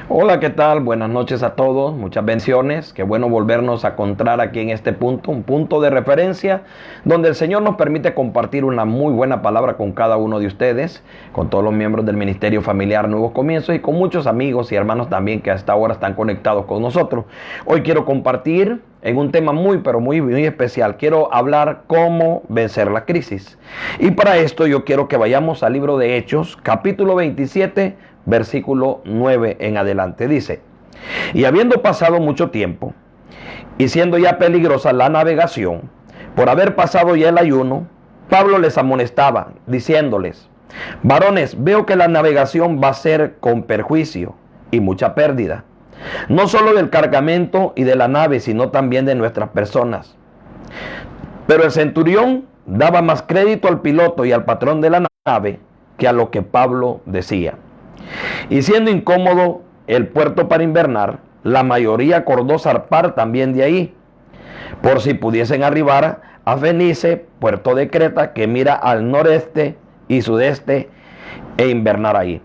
Hola, ¿qué tal? Buenas noches a todos, muchas bendiciones. Qué bueno volvernos a encontrar aquí en este punto, un punto de referencia donde el Señor nos permite compartir una muy buena palabra con cada uno de ustedes, con todos los miembros del Ministerio Familiar Nuevos Comienzos y con muchos amigos y hermanos también que hasta ahora están conectados con nosotros. Hoy quiero compartir en un tema muy especial. Quiero hablar cómo vencer la crisis. Y para esto yo quiero que vayamos al libro de Hechos, capítulo 27, versículo 9 en adelante. Dice: y habiendo pasado mucho tiempo, y siendo ya peligrosa la navegación, por haber pasado ya el ayuno, Pablo les amonestaba, diciéndoles: varones, veo que la navegación va a ser con perjuicio y mucha pérdida, no solo del cargamento y de la nave, sino también de nuestras personas. Pero el centurión daba más crédito al piloto y al patrón de la nave que a lo que Pablo decía. Y siendo incómodo el puerto para invernar, la mayoría acordó zarpar también de ahí, por si pudiesen arribar a Fenice, puerto de Creta, que mira al noreste y sudeste, e invernar ahí.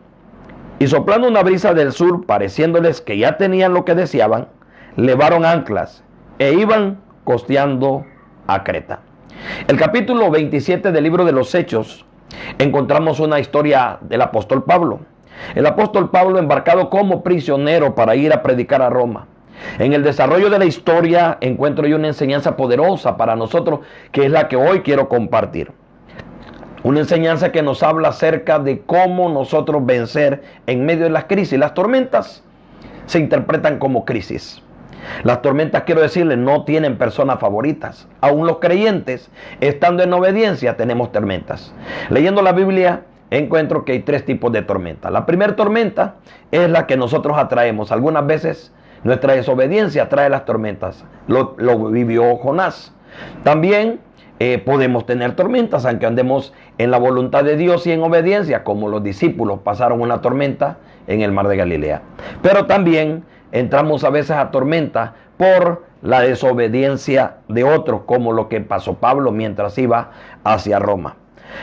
Y soplando una brisa del sur, pareciéndoles que ya tenían lo que deseaban, levaron anclas e iban costeando a Creta. El capítulo 27 del libro de los Hechos, encontramos una historia del apóstol Pablo. El apóstol Pablo embarcado como prisionero para ir a predicar a Roma. En el desarrollo de la historia encuentro yo una enseñanza poderosa para nosotros, que es la que hoy quiero compartir. Una enseñanza que nos habla acerca de cómo nosotros vencer en medio de las crisis. Las tormentas se interpretan como crisis. Las tormentas, quiero decirles, no tienen personas favoritas. Aún los creyentes, estando en obediencia, tenemos tormentas. Leyendo la Biblia, encuentro que hay tres tipos de tormentas. La primera tormenta es la que nosotros atraemos. Algunas veces nuestra desobediencia trae las tormentas. Lo vivió Jonás. También podemos tener tormentas, aunque andemos en la voluntad de Dios y en obediencia, como los discípulos pasaron una tormenta en el mar de Galilea. Pero también entramos a veces a tormenta por la desobediencia de otros, como lo que pasó Pablo mientras iba hacia Roma.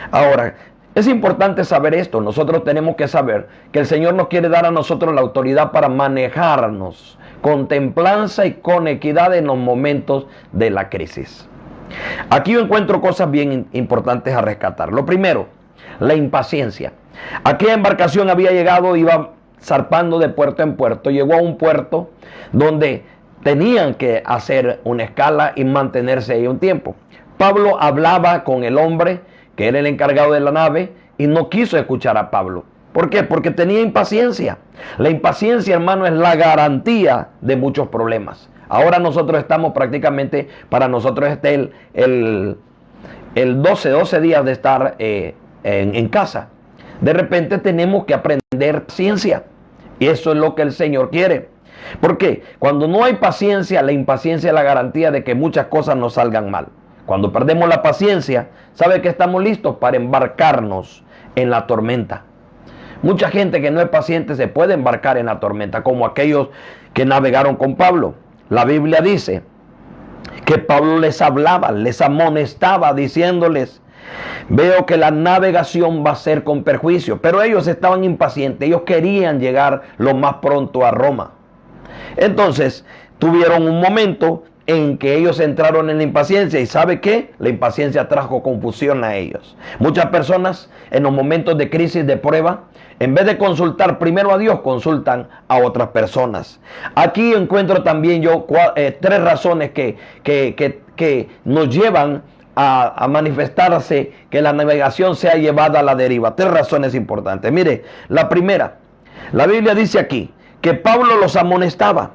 Ahora, es importante saber esto. Nosotros tenemos que saber que el Señor nos quiere dar a nosotros la autoridad para manejarnos con templanza y con equidad en los momentos de la crisis. Aquí yo encuentro cosas bien importantes a rescatar. Lo primero, la impaciencia. Aquella embarcación había llegado, iba zarpando de puerto en puerto, llegó a un puerto donde tenían que hacer una escala y mantenerse ahí un tiempo. Pablo hablaba con el hombre que era el encargado de la nave y no quiso escuchar a Pablo. ¿Por qué? Porque tenía impaciencia. La impaciencia, hermano, es la garantía de muchos problemas. Ahora nosotros estamos prácticamente, para nosotros el 12 días de estar en casa. De repente tenemos que aprender paciencia. Y eso es lo que el Señor quiere. Porque cuando no hay paciencia, la impaciencia es la garantía de que muchas cosas nos salgan mal. Cuando perdemos la paciencia, ¿sabe que estamos listos para embarcarnos en la tormenta? Mucha gente que no es paciente se puede embarcar en la tormenta, como aquellos que navegaron con Pablo. La Biblia dice que Pablo les hablaba, les amonestaba, diciéndoles: veo que la navegación va a ser con perjuicio. Pero ellos estaban impacientes, ellos querían llegar lo más pronto a Roma. Entonces tuvieron un momento en que ellos entraron en la impaciencia. ¿Y sabe qué? La impaciencia trajo confusión a ellos. Muchas personas en los momentos de crisis, de prueba, en vez de consultar primero a Dios, consultan a otras personas. Aquí encuentro también yo tres razones que nos llevan a manifestarse que la navegación sea llevada a la deriva. Tres razones importantes. Mire, la primera, la Biblia dice aquí que Pablo los amonestaba,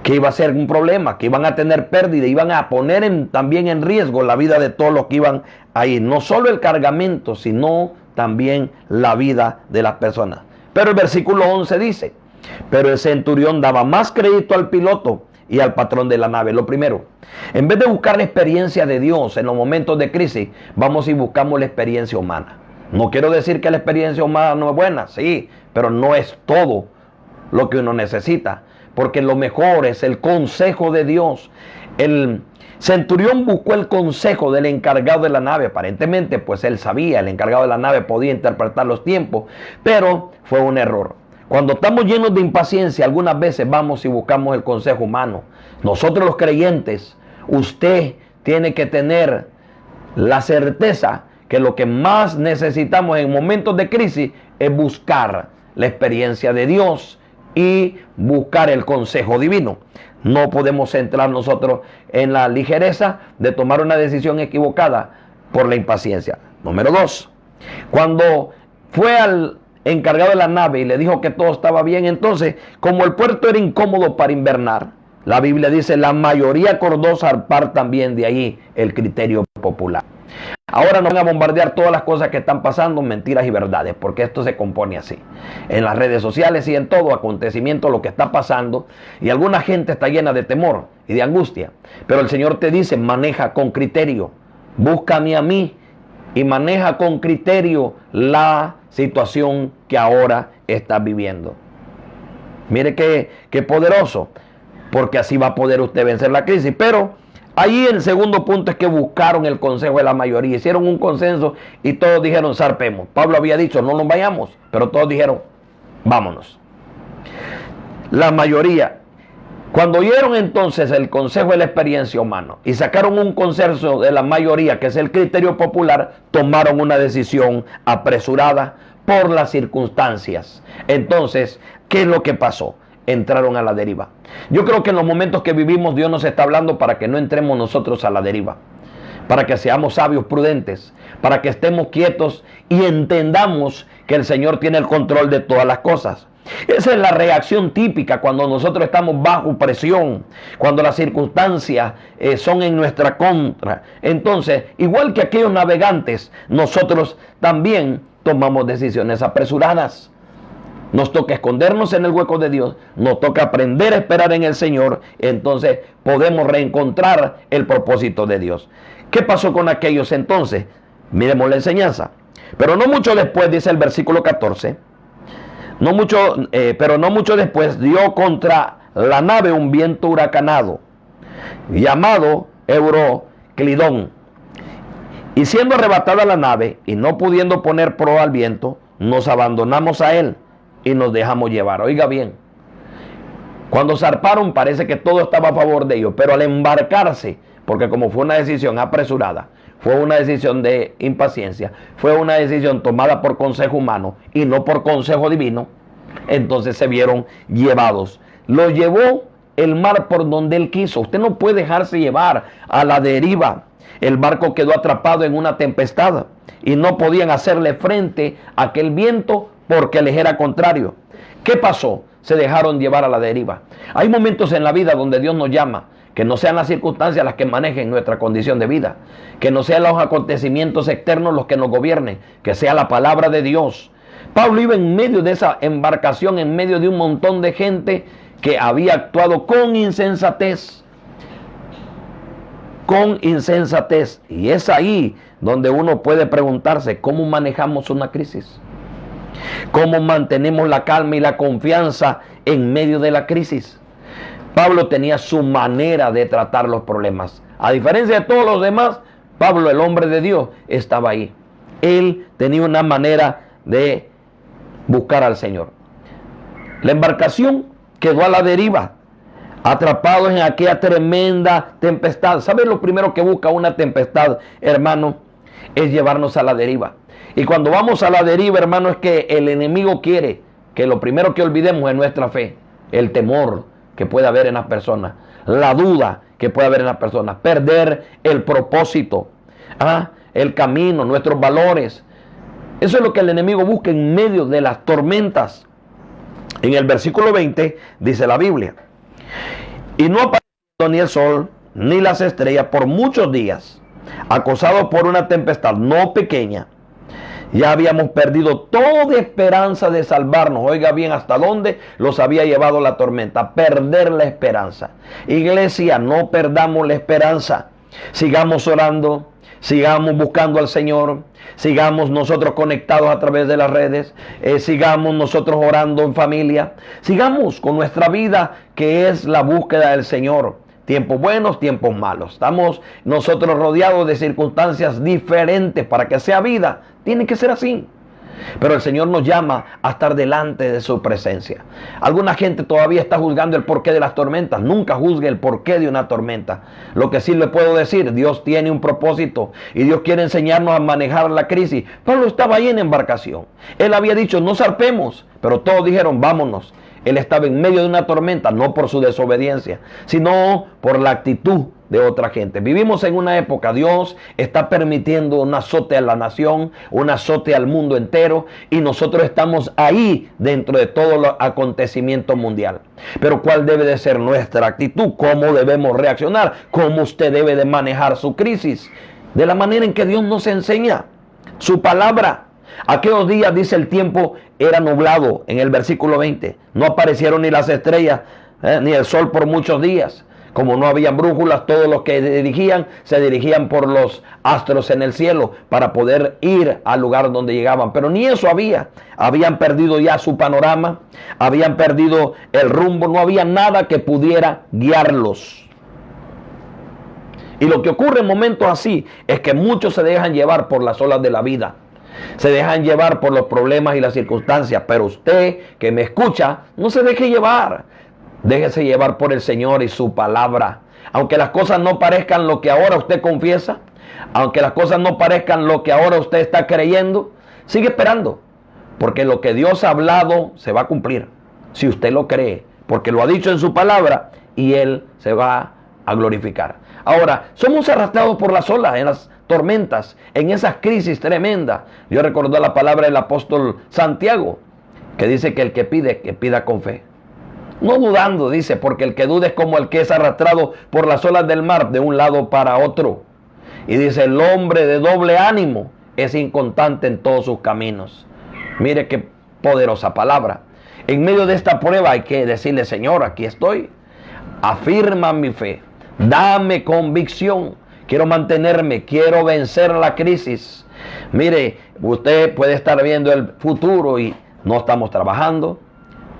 que iba a ser un problema, que iban a tener pérdida, iban a poner también en riesgo la vida de todos los que iban ahí. No solo el cargamento, sino también la vida de las personas. Pero el versículo 11 dice: pero el centurión daba más crédito al piloto y al patrón de la nave. Lo primero, en vez de buscar la experiencia de Dios en los momentos de crisis, vamos y buscamos la experiencia humana. No quiero decir que la experiencia humana no es buena, sí, pero no es todo lo que uno necesita. Porque lo mejor es el consejo de Dios. El centurión buscó el consejo del encargado de la nave. Aparentemente, pues él sabía, el encargado de la nave podía interpretar los tiempos, pero fue un error. Cuando estamos llenos de impaciencia, algunas veces vamos y buscamos el consejo humano. Nosotros los creyentes, usted tiene que tener la certeza que lo que más necesitamos en momentos de crisis es buscar la experiencia de Dios y buscar el consejo divino. No podemos centrar nosotros en la ligereza de tomar una decisión equivocada por la impaciencia. Número 2, cuando fue al encargado de la nave y le dijo que todo estaba bien, entonces, como el puerto era incómodo para invernar, la Biblia dice, la mayoría acordó zarpar también, de ahí el criterio popular. Ahora no van a bombardear todas las cosas que están pasando, mentiras y verdades, porque esto se compone así. En las redes sociales y en todo acontecimiento lo que está pasando, y alguna gente está llena de temor y de angustia. Pero el Señor te dice, maneja con criterio, búscame a mí y maneja con criterio la situación que ahora estás viviendo. Mire qué poderoso, porque así va a poder usted vencer la crisis. Pero ahí el segundo punto es que buscaron el consejo de la mayoría, hicieron un consenso y todos dijeron zarpemos. Pablo había dicho no nos vayamos, pero todos dijeron vámonos. La mayoría, cuando oyeron entonces el consejo de la experiencia humana y sacaron un consenso de la mayoría, que es el criterio popular, tomaron una decisión apresurada por las circunstancias. Entonces, ¿qué es lo que pasó? Entraron a la deriva. Yo creo que en los momentos que vivimos Dios nos está hablando para que no entremos nosotros a la deriva, para que seamos sabios, prudentes, para que estemos quietos y entendamos que el Señor tiene el control de todas las cosas. Esa es la reacción típica cuando nosotros estamos bajo presión, cuando las circunstancias son en nuestra contra. Entonces, igual que aquellos navegantes, nosotros también tomamos decisiones apresuradas. Nos toca escondernos en el hueco de Dios, nos toca aprender a esperar en el Señor, entonces podemos reencontrar el propósito de Dios. ¿Qué pasó con aquellos entonces? Miremos la enseñanza. Pero no mucho después, dice el versículo 14, pero no mucho después dio contra la nave un viento huracanado, llamado Euroclidón. Y siendo arrebatada la nave, y no pudiendo poner proa al viento, nos abandonamos a él y nos dejamos llevar. Oiga bien, cuando zarparon parece que todo estaba a favor de ellos, pero al embarcarse, porque como fue una decisión apresurada, fue una decisión de impaciencia, fue una decisión tomada por consejo humano y no por consejo divino, entonces se vieron llevados. Lo llevó el mar por donde él quiso. Usted no puede dejarse llevar a la deriva. El barco quedó atrapado en una tempestad y no podían hacerle frente a aquel viento porque les era contrario. ¿Qué pasó? Se dejaron llevar a la deriva. Hay momentos en la vida donde Dios nos llama, que no sean las circunstancias las que manejen nuestra condición de vida, que no sean los acontecimientos externos los que nos gobiernen, que sea la palabra de Dios. Pablo iba en medio de esa embarcación, en medio de un montón de gente que había actuado con insensatez. Con insensatez. Y es ahí donde uno puede preguntarse, ¿cómo manejamos una crisis? ¿Cómo mantenemos la calma y la confianza en medio de la crisis? Pablo tenía su manera de tratar los problemas. A diferencia de todos los demás, Pablo, el hombre de Dios, estaba ahí. Él tenía una manera de buscar al Señor. La embarcación quedó a la deriva, atrapados en aquella tremenda tempestad. ¿Saben lo primero que busca una tempestad, hermano? Es llevarnos a la deriva. Y cuando vamos a la deriva, hermano, es que el enemigo quiere que lo primero que olvidemos es nuestra fe, el temor que puede haber en las personas, la duda que puede haber en las personas, perder el propósito, el camino, nuestros valores. Eso es lo que el enemigo busca en medio de las tormentas. En el versículo 20 dice la Biblia: y no apareció ni el sol ni las estrellas por muchos días, acosados por una tempestad no pequeña. Ya habíamos perdido toda esperanza de salvarnos. Oiga bien, hasta dónde los había llevado la tormenta. Perder la esperanza. Iglesia, no perdamos la esperanza. Sigamos orando, sigamos buscando al Señor, sigamos nosotros conectados a través de las redes, sigamos nosotros orando en familia, sigamos con nuestra vida, que es la búsqueda del Señor. Tiempos buenos, tiempos malos. Estamos nosotros rodeados de circunstancias diferentes. Para que sea vida, tiene que ser así. Pero el Señor nos llama a estar delante de su presencia. Alguna gente todavía está juzgando el porqué de las tormentas. Nunca juzgue el porqué de una tormenta. Lo que sí le puedo decir, Dios tiene un propósito y Dios quiere enseñarnos a manejar la crisis. Pablo estaba ahí en embarcación. Él había dicho, no zarpemos, pero todos dijeron, vámonos. Él estaba en medio de una tormenta, no por su desobediencia, sino por la actitud de otra gente. Vivimos en una época, Dios está permitiendo un azote a la nación, un azote al mundo entero, y nosotros estamos ahí dentro de todo el acontecimiento mundial. Pero ¿cuál debe de ser nuestra actitud? ¿Cómo debemos reaccionar? ¿Cómo usted debe de manejar su crisis? De la manera en que Dios nos enseña, su palabra. Aquellos días, dice, el tiempo era nublado, en el versículo 20. No aparecieron ni las estrellas, ni el sol por muchos días. Como no había brújulas, todos los que se dirigían por los astros en el cielo para poder ir al lugar donde llegaban. Pero ni eso había. Habían perdido ya su panorama, habían perdido el rumbo, no había nada que pudiera guiarlos. Y lo que ocurre en momentos así es que muchos se dejan llevar por las olas de la vida. Se dejan llevar por los problemas y las circunstancias. Pero usted que me escucha, no se deje llevar. Déjese llevar por el Señor y su palabra. Aunque las cosas no parezcan lo que ahora usted confiesa, aunque las cosas no parezcan lo que ahora usted está creyendo, sigue esperando. Porque lo que Dios ha hablado se va a cumplir. Si usted lo cree. Porque lo ha dicho en su palabra y Él se va a glorificar. Ahora, somos arrastrados por las olas, en las tormentas, en esas crisis tremendas. Yo recuerdo la palabra del apóstol Santiago, que dice que el que pida con fe. No dudando, dice, porque el que duda es como el que es arrastrado por las olas del mar de un lado para otro. Y dice, el hombre de doble ánimo es inconstante en todos sus caminos. Mire qué poderosa palabra. En medio de esta prueba hay que decirle, Señor, aquí estoy. Afirma mi fe. Dame convicción. Quiero mantenerme, quiero vencer la crisis. Mire, usted puede estar viendo el futuro y no estamos trabajando.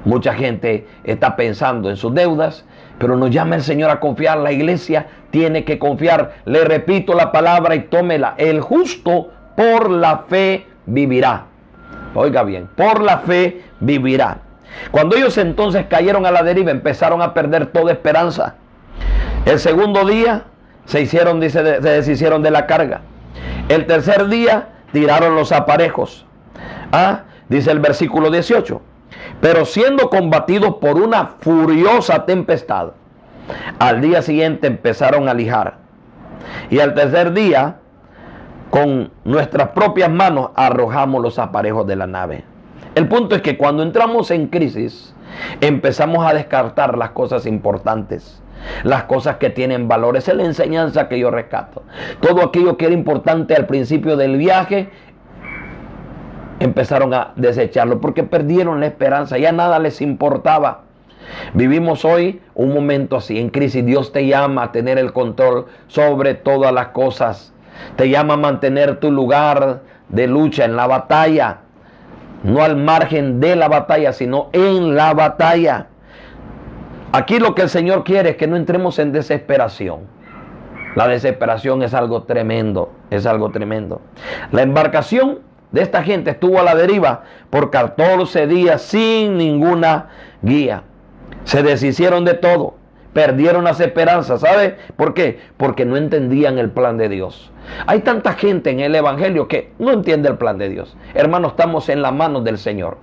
Mucha gente está pensando en sus deudas, pero nos llama el Señor a confiar. La iglesia tiene que confiar. Le repito la palabra y tómela. El justo por la fe vivirá. Oiga bien, por la fe vivirá. Cuando ellos entonces cayeron a la deriva, empezaron a perder toda esperanza. El segundo día se deshicieron de la carga. El tercer día tiraron los aparejos. Dice el versículo 18. Pero siendo combatidos por una furiosa tempestad, al día siguiente empezaron a lijar. Y al tercer día, con nuestras propias manos, arrojamos los aparejos de la nave. El punto es que cuando entramos en crisis, empezamos a descartar las cosas importantes, las cosas que tienen valor. Esa es la enseñanza que yo rescato. Todo aquello que era importante al principio del viaje, empezaron a desecharlo porque perdieron la esperanza, ya nada les importaba. Vivimos hoy un momento así, en crisis. Dios te llama a tener el control sobre todas las cosas. Te llama a mantener tu lugar de lucha en la batalla, no al margen de la batalla, sino en la batalla. Aquí lo que el Señor quiere es que no entremos en desesperación. La desesperación es algo tremendo, es algo tremendo. La embarcación de esta gente estuvo a la deriva por 14 días sin ninguna guía. Se deshicieron de todo, perdieron las esperanzas. ¿Sabe por qué? Porque no entendían el plan de Dios. Hay tanta gente en el evangelio que no entiende el plan de Dios. Hermano, estamos en las manos del Señor.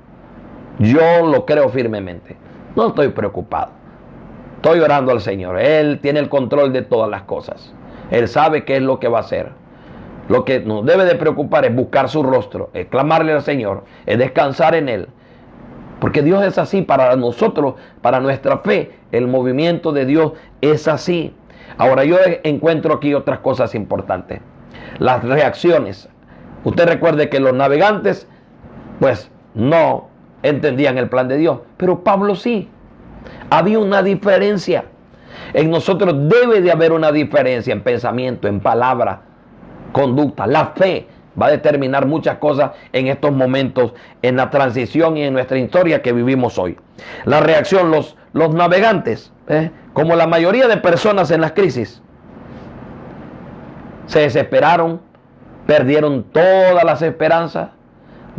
Yo lo creo firmemente. No estoy preocupado. Estoy orando al Señor. Él tiene el control de todas las cosas. Él sabe qué es lo que va a hacer. Lo que nos debe de preocupar es buscar su rostro, es clamarle al Señor, es descansar en Él. Porque Dios es así para nosotros, para nuestra fe. El movimiento de Dios es así. Ahora yo encuentro aquí otras cosas importantes. Las reacciones. Usted recuerde que los navegantes, pues no entendían el plan de Dios. Pero Pablo sí. Había una diferencia. En nosotros debe de haber una diferencia en pensamiento, en palabra, conducta. La fe va a determinar muchas cosas en estos momentos, en la transición y en nuestra historia que vivimos hoy. La reacción, los navegantes, como la mayoría de personas en las crisis, se desesperaron, perdieron todas las esperanzas,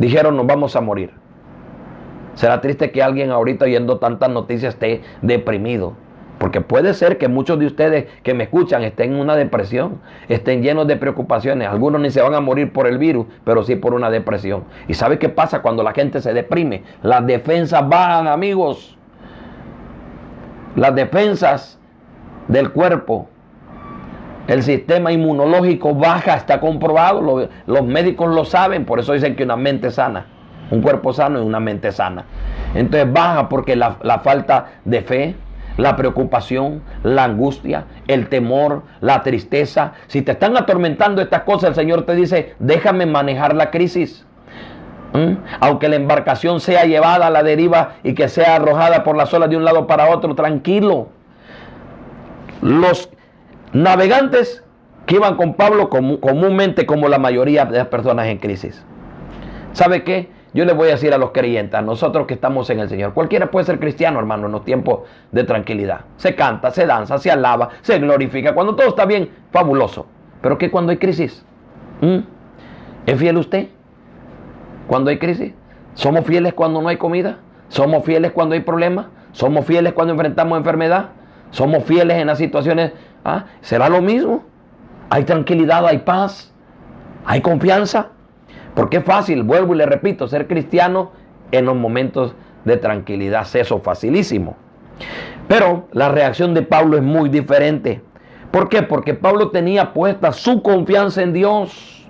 dijeron nos vamos a morir. Será triste que alguien ahorita oyendo tantas noticias esté deprimido. Porque puede ser que muchos de ustedes que me escuchan estén en una depresión, estén llenos de preocupaciones. Algunos ni se van a morir por el virus, pero sí por una depresión. ¿Y sabe qué pasa cuando la gente se deprime? Las defensas bajan, amigos. Las defensas del cuerpo, el sistema inmunológico baja, está comprobado. Los médicos lo saben, por eso dicen que una mente sana, un cuerpo sano y una mente sana. Entonces baja porque la falta de fe, la preocupación, la angustia, el temor, la tristeza. Si te están atormentando estas cosas, el Señor te dice, déjame manejar la crisis. Aunque la embarcación sea llevada a la deriva y que sea arrojada por las olas de un lado para otro, tranquilo. Los navegantes que iban con Pablo comúnmente como la mayoría de las personas en crisis. ¿Sabe qué? Yo les voy a decir a los creyentes, a nosotros que estamos en el Señor, cualquiera puede ser cristiano, hermano, en los tiempos de tranquilidad. Se canta, se danza, se alaba, se glorifica. Cuando todo está bien, fabuloso. Pero ¿qué cuando hay crisis? ¿Es fiel usted cuando hay crisis? ¿Somos fieles cuando no hay comida? ¿Somos fieles cuando hay problemas? ¿Somos fieles cuando enfrentamos enfermedad? ¿Somos fieles en las situaciones? ¿Será lo mismo? ¿Hay tranquilidad, hay paz, hay confianza? Porque es fácil, vuelvo y le repito, ser cristiano en los momentos de tranquilidad, eso facilísimo. Pero la reacción de Pablo es muy diferente. ¿Por qué? Porque Pablo tenía puesta su confianza en Dios.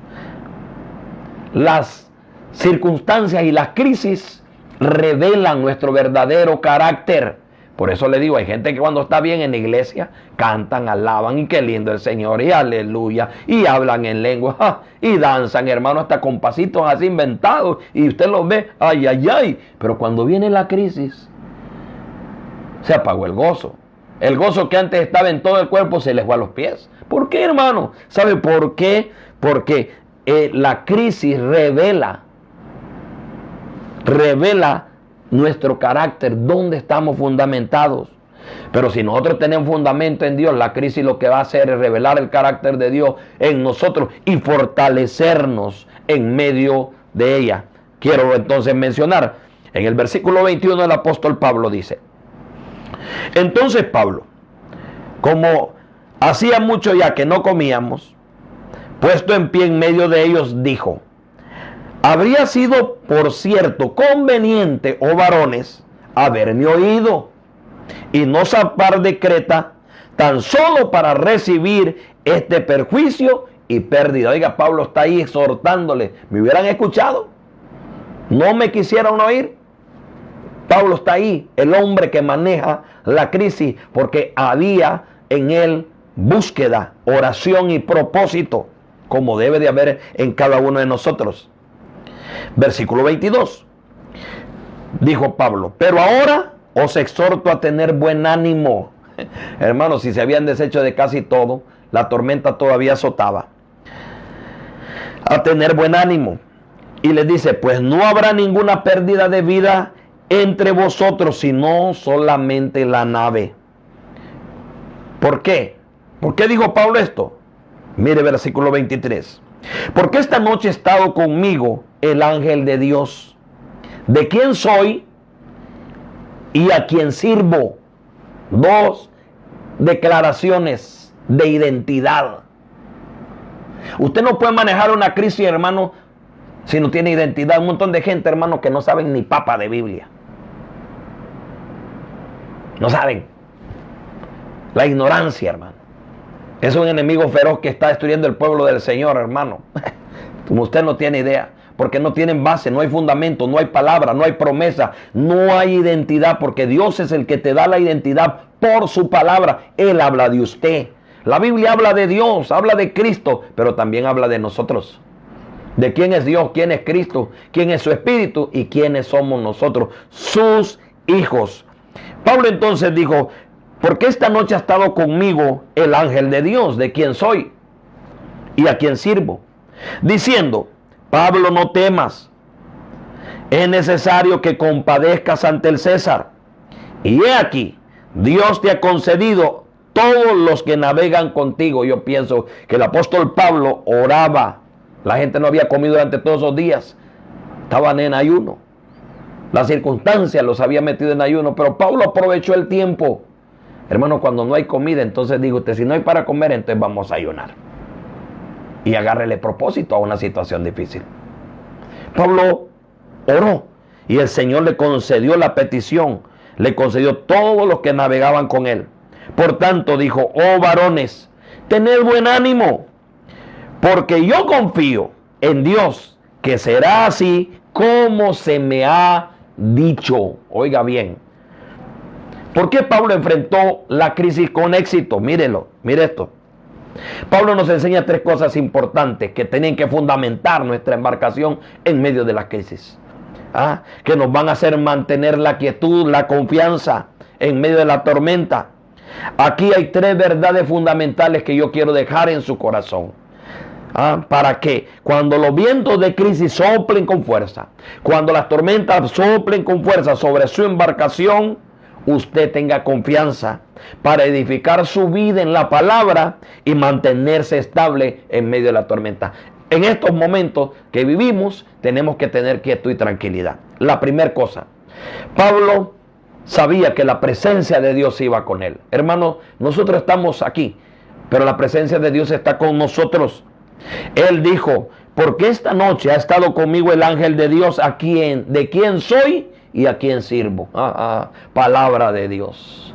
Las circunstancias y las crisis revelan nuestro verdadero carácter. Por eso le digo, hay gente que cuando está bien en la iglesia, cantan, alaban, y qué lindo el Señor, y aleluya, y hablan en lengua, y danzan, hermano, hasta con pasitos así inventados, y usted los ve, ay, ay, ay. Pero cuando viene la crisis, se apagó el gozo. El gozo que antes estaba en todo el cuerpo se les fue a los pies. ¿Por qué, hermano? ¿Sabe por qué? Porque la crisis revela nuestro carácter, dónde estamos fundamentados. Pero si nosotros tenemos fundamento en Dios, la crisis lo que va a hacer es revelar el carácter de Dios en nosotros y fortalecernos en medio de ella. Quiero entonces mencionar, en el versículo 21 el apóstol Pablo dice, entonces Pablo, como hacía mucho ya que no comíamos, puesto en pie en medio de ellos, dijo, habría sido, por cierto, conveniente, oh varones, haberme oído y no zarpar de Creta, tan solo para recibir este perjuicio y pérdida. Oiga, Pablo está ahí exhortándole. ¿Me hubieran escuchado? ¿No me quisieron oír? Pablo está ahí, el hombre que maneja la crisis, porque había en él búsqueda, oración y propósito, como debe de haber en cada uno de nosotros. Versículo 22. Dijo Pablo, pero ahora os exhorto a tener buen ánimo. Hermanos, si se habían deshecho de casi todo, la tormenta todavía azotaba. A tener buen ánimo. Y les dice, pues no habrá ninguna pérdida de vida entre vosotros, sino solamente la nave. ¿Por qué? ¿Por qué dijo Pablo esto? Mire versículo 23. Porque esta noche ha estado conmigo el ángel de Dios, de quien soy y a quien sirvo. Dos declaraciones de identidad. Usted no puede manejar una crisis, hermano, si no tiene identidad. Un montón de gente, hermano, que no saben ni papa de Biblia. No saben. La ignorancia, hermano, es un enemigo feroz que está destruyendo el pueblo del Señor, hermano. Como usted no tiene idea. Porque no tienen base, no hay fundamento, no hay palabra, no hay promesa, no hay identidad. Porque Dios es el que te da la identidad por su palabra. Él habla de usted. La Biblia habla de Dios, habla de Cristo, pero también habla de nosotros. De quién es Dios, quién es Cristo, quién es su Espíritu y quiénes somos nosotros, sus hijos. Pablo entonces dijo, porque esta noche ha estado conmigo el ángel de Dios, de quien soy y a quien sirvo, diciendo, Pablo, no temas, es necesario que compadezcas ante el César. Y he aquí, Dios te ha concedido todos los que navegan contigo. Yo pienso que el apóstol Pablo oraba. La gente no había comido durante todos esos días. estaban en ayuno. La circunstancia los había metido en ayuno, pero Pablo aprovechó el tiempo. Hermano, cuando no hay comida, entonces digo usted, si no hay para comer, entonces vamos a ayunar. Y agárrele propósito a una situación difícil. Pablo oró y el Señor le concedió la petición, le concedió todos los que navegaban con él. Por tanto dijo, oh varones, tened buen ánimo, porque yo confío en Dios, que será así como se me ha dicho. Oiga bien, ¿por qué Pablo enfrentó la crisis con éxito? Mírelo, mire esto. Pablo nos enseña tres cosas importantes que tienen que fundamentar nuestra embarcación en medio de la crisis. Que nos van a hacer mantener la quietud, la confianza en medio de la tormenta. Aquí hay tres verdades fundamentales que yo quiero dejar en su corazón. Para que cuando los vientos de crisis soplen con fuerza, cuando las tormentas soplen con fuerza sobre su embarcación, usted tenga confianza para edificar su vida en la palabra y mantenerse estable en medio de la tormenta. En estos momentos que vivimos tenemos que tener quietud y tranquilidad. La primera cosa, Pablo sabía que la presencia de Dios iba con él. Hermano, nosotros estamos aquí, pero la presencia de Dios está con nosotros. Él dijo, porque esta noche ha estado conmigo el ángel de Dios, de quien soy y a quien sirvo. Palabra de Dios.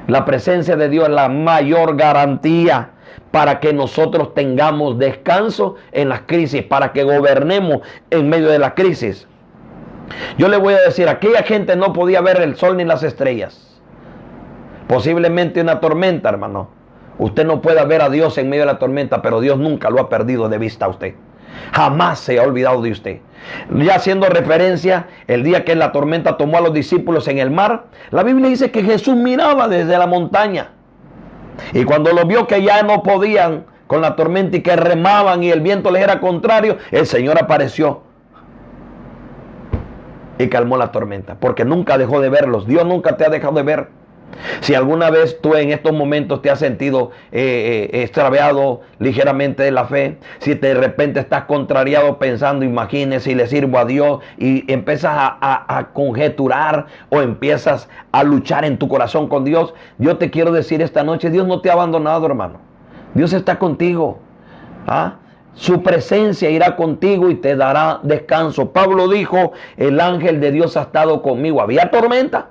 La presencia de Dios es la mayor garantía para que nosotros tengamos descanso en las crisis, para que gobernemos en medio de la crisis. Yo le voy a decir, aquella gente no podía ver el sol ni las estrellas. Posiblemente una tormenta, hermano. Usted no puede ver a Dios en medio de la tormenta, pero Dios nunca lo ha perdido de vista a usted. Jamás se ha olvidado de usted. Ya haciendo referencia, el día que la tormenta tomó a los discípulos en el mar, la Biblia dice que Jesús miraba desde la montaña. Y cuando lo vio que ya no podían con la tormenta y que remaban y el viento les era contrario, el Señor apareció y calmó la tormenta, porque nunca dejó de verlos. Dios nunca te ha dejado de ver. Si alguna vez tú en estos momentos te has sentido extraviado ligeramente de la fe, si de repente estás contrariado pensando, imagínese si le sirvo a Dios, y empiezas a conjeturar o empiezas a luchar en tu corazón con Dios, yo te quiero decir esta noche, Dios no te ha abandonado, hermano. Dios está contigo. Su presencia irá contigo y te dará descanso. Pablo dijo, el ángel de Dios ha estado conmigo. Había tormenta.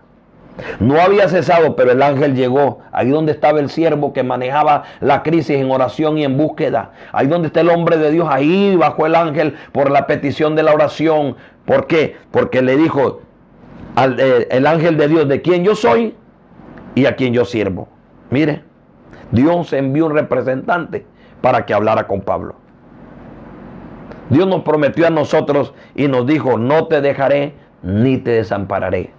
No había cesado, pero el ángel llegó. Ahí donde estaba el siervo que manejaba la crisis en oración y en búsqueda. Ahí donde está el hombre de Dios, ahí bajó el ángel por la petición de la oración. ¿Por qué? Porque le dijo el ángel de Dios de quién yo soy y a quién yo sirvo. Mire, Dios envió un representante para que hablara con Pablo. Dios nos prometió a nosotros y nos dijo, no te dejaré ni te desampararé.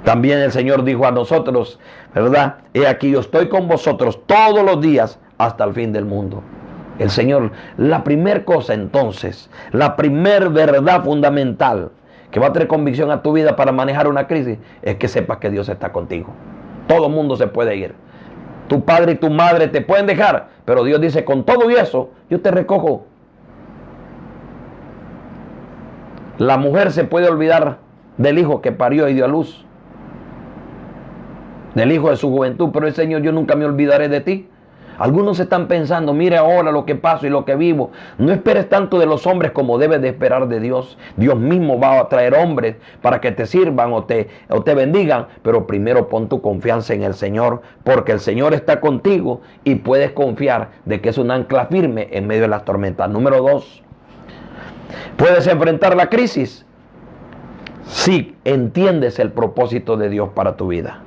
También el Señor dijo a nosotros, ¿verdad? He aquí yo estoy con vosotros todos los días hasta el fin del mundo. El Señor, la primera cosa entonces, la primera verdad fundamental que va a traer convicción a tu vida para manejar una crisis, es que sepas que Dios está contigo. Todo el mundo se puede ir. Tu padre y tu madre te pueden dejar, pero Dios dice, con todo y eso, yo te recojo. La mujer se puede olvidar del hijo que parió y dio a luz, del hijo de su juventud, pero el Señor, yo nunca me olvidaré de ti. Algunos están pensando, mire ahora lo que paso y lo que vivo. No esperes tanto de los hombres como debes de esperar de Dios. Dios mismo va a traer hombres para que te sirvan o te bendigan, pero primero pon tu confianza en el Señor, porque el Señor está contigo y puedes confiar de que es un ancla firme en medio de las tormentas. Número 2, ¿puedes enfrentar la crisis? Si entiendes el propósito de Dios para tu vida.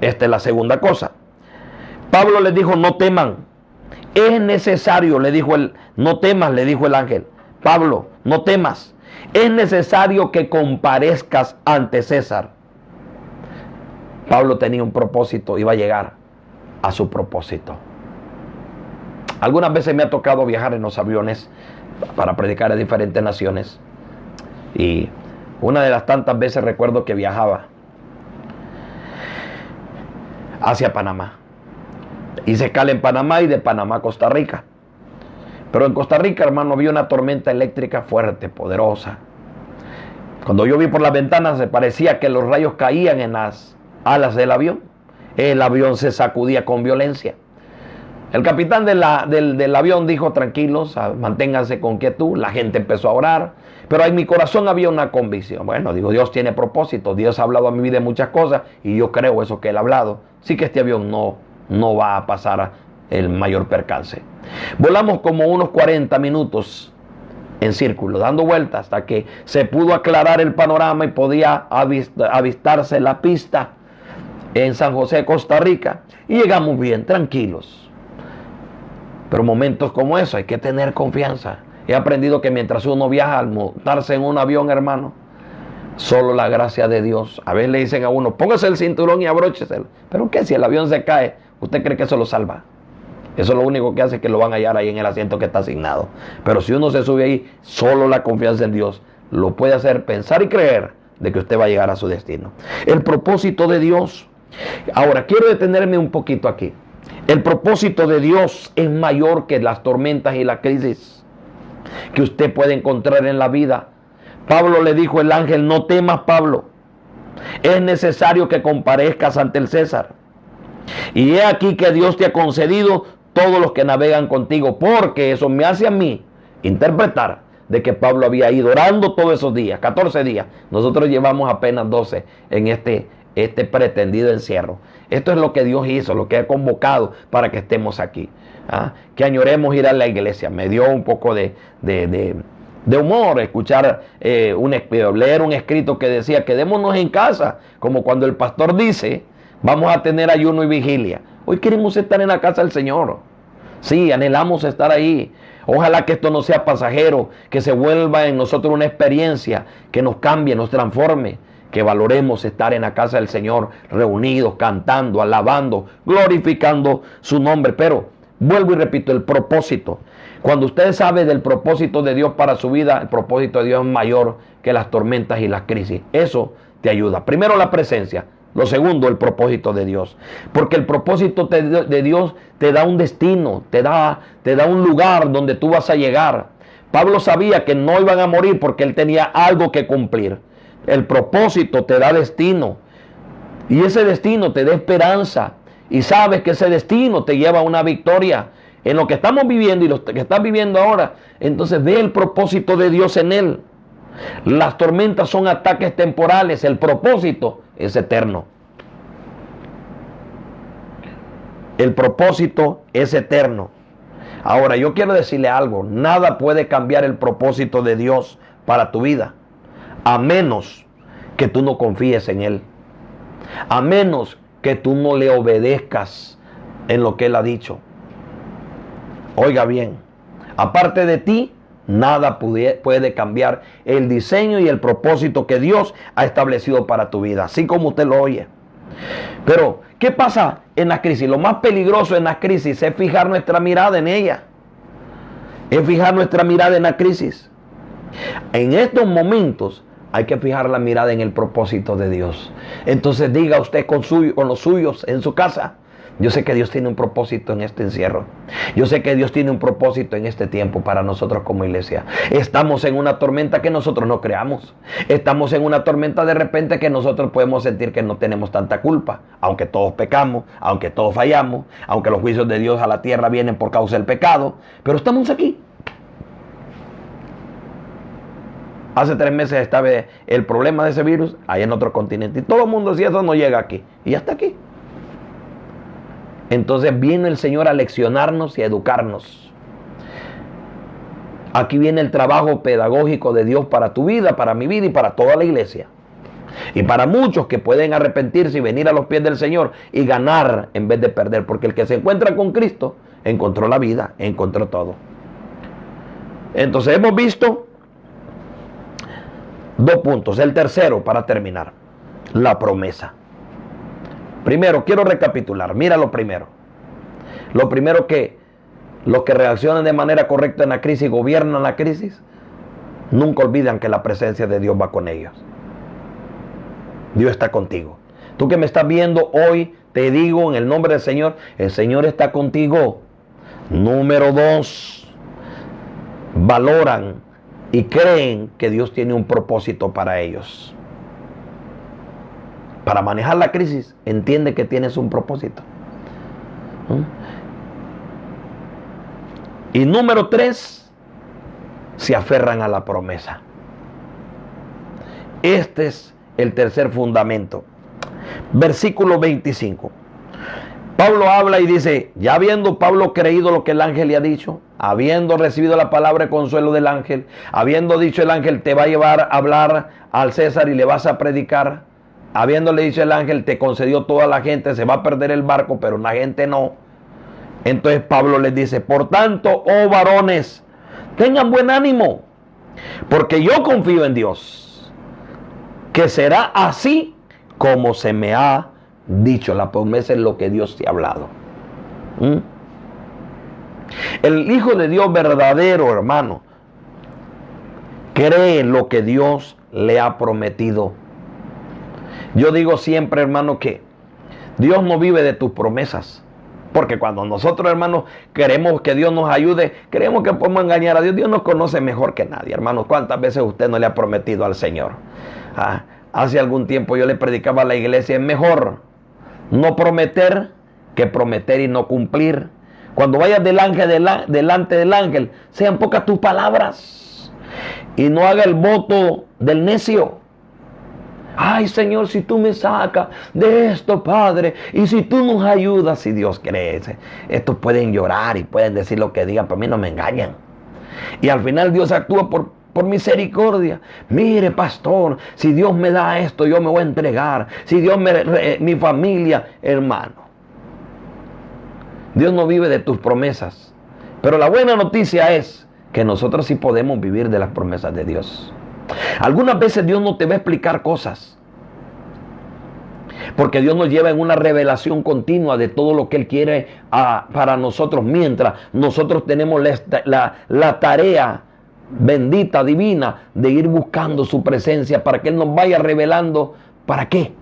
Esta es la segunda cosa. Pablo les dijo, no teman. Es necesario, no temas, le dijo el ángel. Pablo, no temas. Es necesario que comparezcas ante César. Pablo tenía un propósito, iba a llegar a su propósito. Algunas veces me ha tocado viajar en los aviones para predicar a diferentes naciones. Y una de las tantas veces recuerdo que viajaba hacia Panamá. Hice escala en Panamá y de Panamá a Costa Rica. Pero en Costa Rica, hermano, había una tormenta eléctrica fuerte, poderosa. Cuando yo vi por las ventanas, se parecía que los rayos caían en las alas del avión. El avión se sacudía con violencia. El capitán del avión dijo: tranquilos, manténganse con quietud. La gente empezó a orar, pero en mi corazón había una convicción. Bueno, digo, Dios tiene propósito, Dios ha hablado a mi vida de muchas cosas y yo creo eso que Él ha hablado. Sí que este avión no va a pasar el mayor percance. Volamos como unos 40 minutos en círculo, dando vueltas hasta que se pudo aclarar el panorama y podía avistarse la pista en San José, Costa Rica, y llegamos bien, tranquilos. Pero momentos como eso hay que tener confianza. He aprendido que mientras uno viaja, al montarse en un avión, hermano, solo la gracia de Dios. A veces le dicen a uno: póngase el cinturón y abrócheselo. ¿Pero qué? Si el avión se cae, ¿usted cree que eso lo salva? Eso es lo único que hace, que lo van a hallar ahí en el asiento que está asignado. Pero si uno se sube ahí, solo la confianza en Dios lo puede hacer pensar y creer de que usted va a llegar a su destino. El propósito de Dios. Ahora, quiero detenerme un poquito aquí. El propósito de Dios es mayor que las tormentas y la crisis que usted puede encontrar en la vida. Pablo le dijo al ángel: no temas, Pablo. Es necesario que comparezcas ante el César. Y he aquí que Dios te ha concedido todos los que navegan contigo, porque eso me hace a mí interpretar de que Pablo había ido orando todos esos días, 14 días. Nosotros llevamos apenas 12 en este pretendido encierro. Esto es lo que Dios hizo, lo que ha convocado para que estemos aquí. Que añoremos ir a la iglesia. Me dio un poco de humor escuchar leer un escrito que decía: quedémonos en casa, como cuando el pastor dice: vamos a tener ayuno y vigilia. Hoy queremos estar en la casa del Señor. Sí, anhelamos estar ahí. Ojalá que esto no sea pasajero, que se vuelva en nosotros una experiencia que nos cambie, nos transforme, que valoremos estar en la casa del Señor, reunidos, cantando, alabando, glorificando su nombre. Pero vuelvo y repito, el propósito. Cuando usted sabe del propósito de Dios para su vida, el propósito de Dios es mayor que las tormentas y las crisis. Eso te ayuda. Primero, la presencia. Lo segundo, el propósito de Dios. Porque el propósito de Dios te da un destino, te da un lugar donde tú vas a llegar. Pablo sabía que no iban a morir porque él tenía algo que cumplir. El propósito te da destino. Y ese destino te da esperanza. Y sabes que ese destino te lleva a una victoria en lo que estamos viviendo y lo que estás viviendo ahora. Entonces ve el propósito de Dios en él. Las tormentas son ataques temporales, el propósito es eterno. El propósito es eterno. Ahora, yo quiero decirle algo: nada puede cambiar el propósito de Dios para tu vida, a menos que tú no confíes en Él, a menos que tú no le obedezcas en lo que Él ha dicho. Oiga bien, aparte de ti, nada puede cambiar el diseño y el propósito que Dios ha establecido para tu vida, así como usted lo oye. Pero, ¿qué pasa en la crisis? Lo más peligroso en la crisis es fijar nuestra mirada en ella. Es fijar nuestra mirada en la crisis. En estos momentos hay que fijar la mirada en el propósito de Dios. Entonces diga usted con los suyos en su casa: yo sé que Dios tiene un propósito en este encierro. Yo sé que Dios tiene un propósito en este tiempo para nosotros como iglesia. Estamos en una tormenta que nosotros no creamos. Estamos en una tormenta de repente que nosotros podemos sentir que no tenemos tanta culpa. Aunque todos pecamos, aunque todos fallamos, aunque los juicios de Dios a la tierra vienen por causa del pecado. Pero estamos aquí. Hace 3 meses estaba el problema de ese virus allá en otro continente. Y todo el mundo decía: eso no llega aquí. Y ya está aquí. Entonces viene el Señor a leccionarnos y a educarnos. Aquí viene el trabajo pedagógico de Dios para tu vida, para mi vida y para toda la iglesia. Y para muchos que pueden arrepentirse y venir a los pies del Señor y ganar en vez de perder. Porque el que se encuentra con Cristo encontró la vida, encontró todo. Entonces hemos visto 2 puntos. El tercero, para terminar, la promesa. Primero, quiero recapitular. Mira lo primero. Lo primero, que los que reaccionan de manera correcta en la crisis, gobiernan la crisis, nunca olvidan que la presencia de Dios va con ellos. Dios está contigo. Tú que me estás viendo hoy, te digo en el nombre del Señor, el Señor está contigo. Número 2, valoran y creen que Dios tiene un propósito para ellos. Para manejar la crisis, entiende que tienes un propósito. Y número 3, se aferran a la promesa. Este es el tercer fundamento. Versículo 25. Pablo habla y dice, ya habiendo Pablo creído lo que el ángel le ha dicho, habiendo recibido la palabra de consuelo del ángel, habiendo dicho el ángel, te va a llevar a hablar al César y le vas a predicar, habiéndole dicho el ángel, te concedió toda la gente, se va a perder el barco, pero la gente no. Entonces Pablo les dice, por tanto, oh varones, tengan buen ánimo, porque yo confío en Dios, que será así como se me ha dicho. La promesa es lo que Dios te ha hablado. El Hijo de Dios verdadero, hermano, cree en lo que Dios le ha prometido. Yo digo siempre, hermano, que Dios no vive de tus promesas. Porque cuando nosotros, hermanos, queremos que Dios nos ayude, creemos que podemos engañar a Dios. Dios nos conoce mejor que nadie, hermanos. ¿Cuántas veces usted no le ha prometido al Señor? Hace algún tiempo yo le predicaba a la iglesia, es mejor no prometer que prometer y no cumplir. Cuando vayas delante del ángel, sean pocas tus palabras. Y no haga el voto del necio. Ay, Señor, si tú me sacas de esto, Padre, y si tú nos ayudas, si Dios quiere. Estos pueden llorar y pueden decir lo que digan, pero a mí no me engañan. Y al final Dios actúa por misericordia. Mire, pastor, si Dios me da esto, yo me voy a entregar. Si Dios mi familia, hermano. Dios no vive de tus promesas. Pero la buena noticia es que nosotros sí podemos vivir de las promesas de Dios. Algunas veces Dios no te va a explicar cosas, porque Dios nos lleva en una revelación continua de todo lo que Él quiere para nosotros, mientras nosotros tenemos la tarea bendita, divina, de ir buscando su presencia para que Él nos vaya revelando ¿para qué?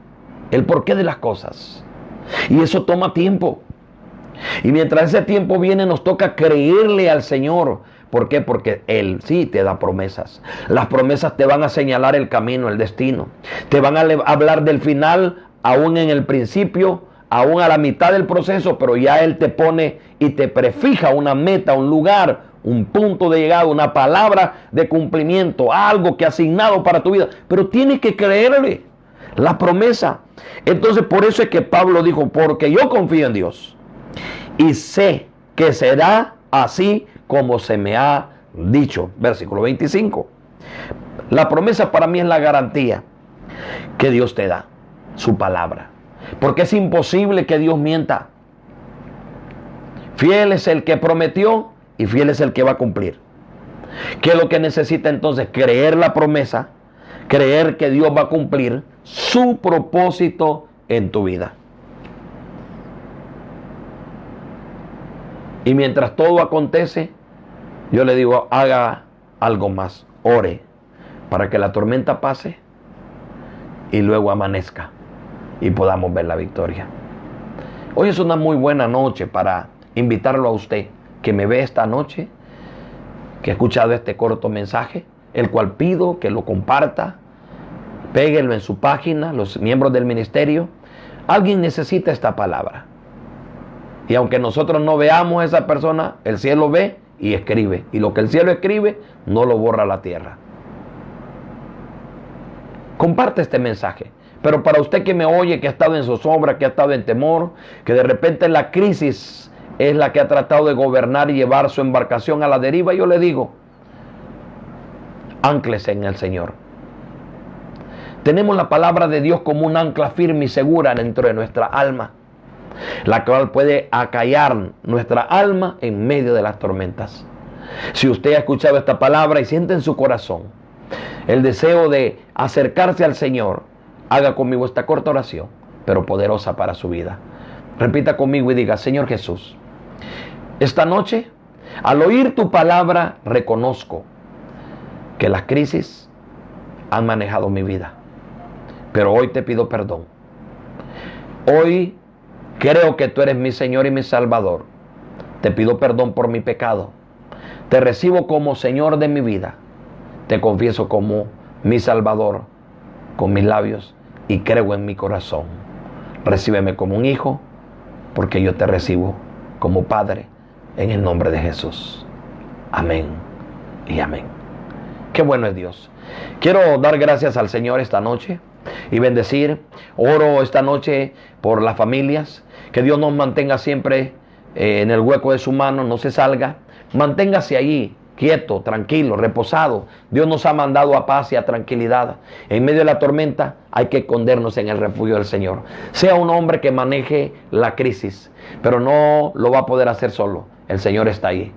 El porqué de las cosas. Y eso toma tiempo. Y mientras ese tiempo viene, nos toca creerle al Señor. ¿Por qué? Porque Él sí te da promesas. Las promesas te van a señalar el camino, el destino. Te van a hablar del final, aún en el principio, aún a la mitad del proceso, pero ya Él te pone y te prefija una meta, un lugar, un punto de llegada, una palabra de cumplimiento, algo que ha asignado para tu vida. Pero tienes que creerle la promesa. Entonces, por eso es que Pablo dijo, porque yo confío en Dios y sé que será así como se me ha dicho. Versículo 25. La promesa para mí es la garantía que Dios te da, su palabra. Porque es imposible que Dios mienta. Fiel es el que prometió y fiel es el que va a cumplir. ¿Qué es lo que necesita entonces? Creer la promesa, creer que Dios va a cumplir su propósito en tu vida. Y mientras todo acontece, yo le digo, haga algo más, ore, para que la tormenta pase y luego amanezca y podamos ver la victoria. Hoy es una muy buena noche para invitarlo a usted, que me ve esta noche, que ha escuchado este corto mensaje, el cual pido que lo comparta, péguelo en su página, los miembros del ministerio. Alguien necesita esta palabra. Y aunque nosotros no veamos a esa persona, el cielo ve y escribe. Y lo que el cielo escribe, no lo borra la tierra. Comparte este mensaje. Pero para usted que me oye, que ha estado en zozobra, que ha estado en temor, que de repente la crisis es la que ha tratado de gobernar y llevar su embarcación a la deriva, yo le digo, ánclese en el Señor. Tenemos la palabra de Dios como un ancla firme y segura dentro de nuestra alma, la cual puede acallar nuestra alma en medio de las tormentas. Si usted ha escuchado esta palabra y siente en su corazón el deseo de acercarse al Señor, haga conmigo esta corta oración, pero poderosa para su vida. Repita conmigo y diga, Señor Jesús, esta noche, al oír tu palabra, reconozco que las crisis han manejado mi vida, pero hoy te pido perdón. Hoy creo que tú eres mi Señor y mi Salvador. Te pido perdón por mi pecado. Te recibo como Señor de mi vida. Te confieso como mi Salvador con mis labios y creo en mi corazón. Recíbeme como un hijo, porque yo te recibo como Padre, en el nombre de Jesús. Amén y amén. Qué bueno es Dios. Quiero dar gracias al Señor esta noche y bendecir. Oro esta noche por las familias. Que Dios nos mantenga siempre en el hueco de su mano, no se salga. Manténgase allí, quieto, tranquilo, reposado. Dios nos ha mandado a paz y a tranquilidad. En medio de la tormenta hay que escondernos en el refugio del Señor. Sea un hombre que maneje la crisis, pero no lo va a poder hacer solo. El Señor está ahí.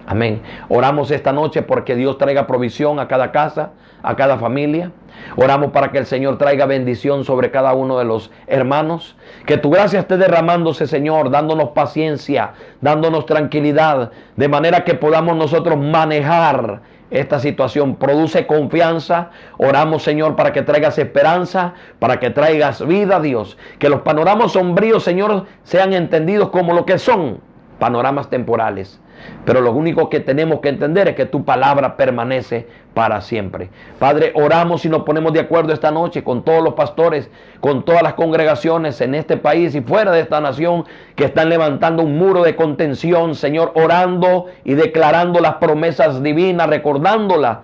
Amén. Oramos esta noche porque Dios traiga provisión a cada casa, a cada familia. Oramos para que el Señor traiga bendición sobre cada uno de los hermanos. Que tu gracia esté derramándose, Señor, dándonos paciencia, dándonos tranquilidad, de manera que podamos nosotros manejar esta situación. Produce confianza. Oramos, Señor, para que traigas esperanza, para que traigas vida, Dios. Que los panoramas sombríos, Señor, sean entendidos como lo que son, panoramas temporales. Pero lo único que tenemos que entender es que tu palabra permanece para siempre. Padre, oramos y nos ponemos de acuerdo esta noche con todos los pastores, con todas las congregaciones en este país y fuera de esta nación que están levantando un muro de contención, Señor, orando y declarando las promesas divinas, recordándolas,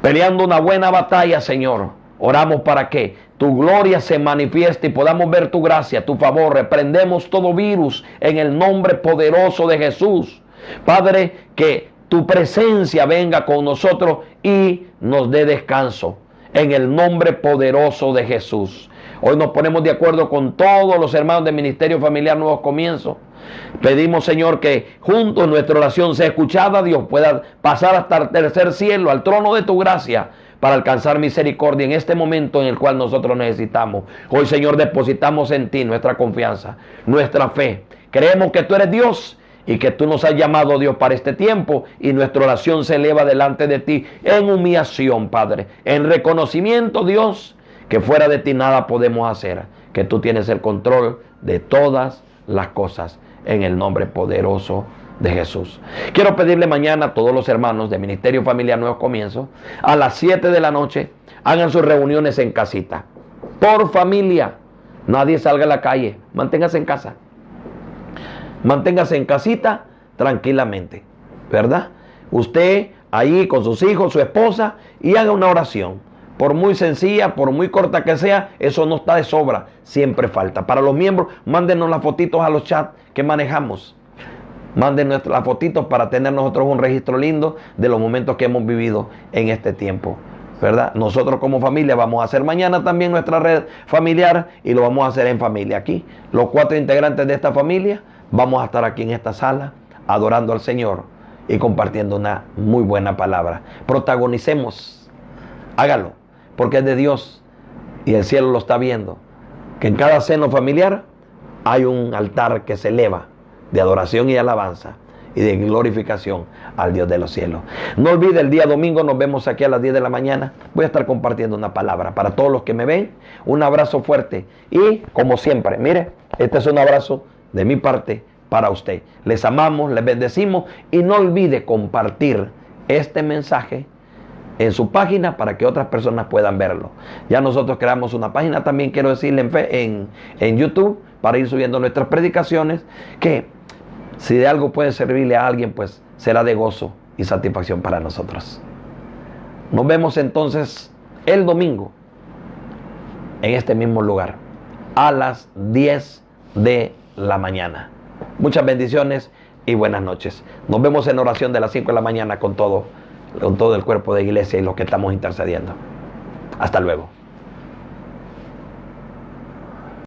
peleando una buena batalla, Señor. Oramos para que tu gloria se manifieste y podamos ver tu gracia, tu favor. Reprendemos todo virus en el nombre poderoso de Jesús. Padre, que tu presencia venga con nosotros y nos dé descanso en el nombre poderoso de Jesús. Hoy nos ponemos de acuerdo con todos los hermanos del Ministerio Familiar Nuevos Comienzos. Pedimos, Señor, que juntos nuestra oración sea escuchada. Dios pueda pasar hasta el tercer cielo, al trono de tu gracia, para alcanzar misericordia en este momento en el cual nosotros necesitamos. Hoy, Señor, depositamos en ti nuestra confianza, nuestra fe. Creemos que tú eres Dios y que tú nos has llamado, Dios, para este tiempo, y nuestra oración se eleva delante de ti en humillación, Padre, en reconocimiento, Dios, que fuera de ti nada podemos hacer, que tú tienes el control de todas las cosas, en el nombre poderoso de Jesús. Quiero pedirle mañana a todos los hermanos de Ministerio Familiar Nuevos Comienzos, a las 7 de la noche, hagan sus reuniones en casita, por familia. Nadie salga a la calle, manténgase en casa. Manténgase en casita tranquilamente, ¿verdad? Usted ahí con sus hijos, su esposa, y haga una oración. Por muy sencilla, por muy corta que sea, eso no está de sobra, siempre falta. Para los miembros, mándenos las fotitos a los chats que manejamos. Mándenos las fotitos para tener nosotros un registro lindo de los momentos que hemos vivido en este tiempo, ¿verdad? Nosotros como familia vamos a hacer mañana también nuestra red familiar y lo vamos a hacer en familia aquí. Los 4 integrantes de esta familia vamos a estar aquí en esta sala adorando al Señor y compartiendo una muy buena palabra. Protagonicemos, hágalo, porque es de Dios y el cielo lo está viendo. Que en cada seno familiar hay un altar que se eleva de adoración y alabanza y de glorificación al Dios de los cielos. No olvide, el día domingo nos vemos aquí a las 10 de la mañana. Voy a estar compartiendo una palabra para todos los que me ven. Un abrazo fuerte y, como siempre, mire, este es un abrazo de mi parte para usted. Les amamos, les bendecimos y no olvide compartir este mensaje en su página para que otras personas puedan verlo. Ya nosotros creamos una página también, quiero decirle, en YouTube, para ir subiendo nuestras predicaciones, que si de algo puede servirle a alguien, pues será de gozo y satisfacción para nosotros. Nos vemos entonces el domingo en este mismo lugar a las 10 de la mañana. Muchas bendiciones y buenas noches. Nos vemos en oración de las 5 de la mañana con todo el cuerpo de iglesia y los que estamos intercediendo. Hasta luego.